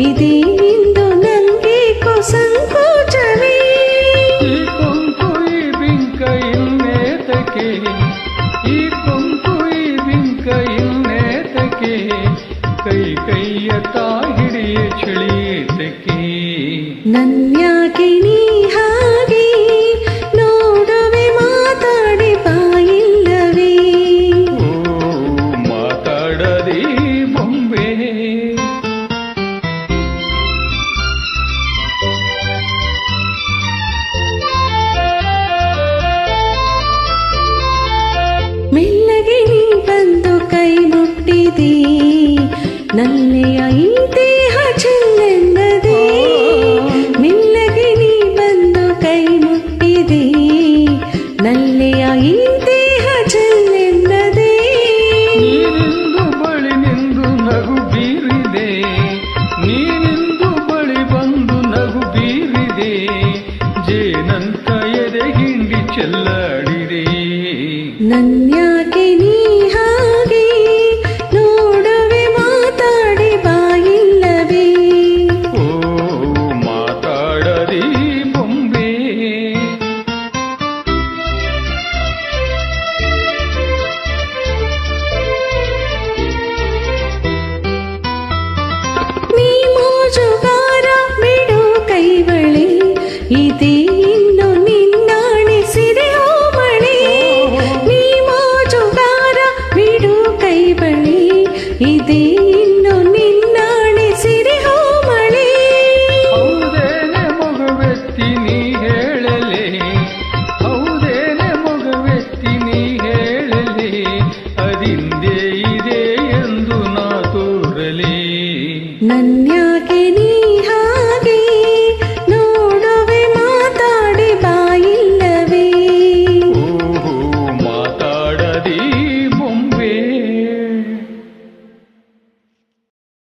ಇದೇ ಇಂದು ನಂಗೆ ಸಂಕೋಚವೇ. ಈ ಕೊಂಕು ಈ ಬಿಂಕ ಇನ್ನೇತಕ್ಕೆ, ಈ ಕೊಂಕು ಈ ಬಿಂಕ ಇನ್ನೇತಕ್ಕೆ, ಕೈ ಕೈಯ ತಾಹಿಡಿಯ ಚಳಿಯೇತಕ್ಕೆ. ನನ್ಯಾಕೆ ನೀ ಹಾಗೆ ನೋಡುವೆ ಮಾತಾಡಿ ಬಾಯಿಲ್ಲವೇ. ಓ ಮಾತಾಡದಿ ಬೊಂಬೆ. ಮೆಲ್ಲಗೆ ನೀ ಬಂದು ಕೈ ಮುಟ್ಟಿದೆ, ನಲ್ಲೆಯ ಈ ದೇಹ ಚೆಲ್ಲೆನ್ನದೆ. ಮೆಲ್ಲಗೆ ನೀ ಬಂದು ಕೈ ಮುಟ್ಟಿದೆ, ನಲ್ಲೆಯ ಈ ದೇಹ ಚೆಲ್ಲೆನ್ನದೆ. ನೀನಿಂದು ಬಳಿ ನಿಂದು ನಗು ಬೀರಿದೆ, ನೀನಿಂದು ಬಳಿ ಬಂದು ನಗು ಬೀರಿದೆ, ಜೇನಂತ ಎದೆ ಹಿಂಡಿ ಚೆಲ್ಲಾಡಿದೆ. ನನ್ಯಾಕೆ ನೀ ಹಾಗೆ ನೋಡುವೆ ಮಾತಾಡಿ ಬಾಯಿಲ್ಲವೇ. ಓ ಮಾತಾಡದಿ ಬೊಂಬೆ. ನೀ ಮೋಜುಗಾರ ಬಿಡು ಕೈಬಳೆ, ಇದೇ ಇನ್ನು ನಿನ್ನಾಣಿಸಿದೆ ಓ ಮಳೆ. ನೀ ಮೋಜುಗಾರ ಬಿಡು ಕೈಬಳೆ, ಇದೇ ಇನ್ನು ನಿನ್ನಾಣಿಸಿದೆ ಓ ಮಳೆ. ಹೌದೇನೆ ಮಗುವೆತ್ತಿ ನೀ ಹೇಳಲೆ, ಹೌದೇನೆ ಮಗುವೆತ್ತಿ ನೀ ಹೇಳಲೆ, ಅದಿಂದೇ ಇದೆ ಎಂದು ನಾ ತೋರಲಿ. ನನ್ಯಾಕೆ ನೀ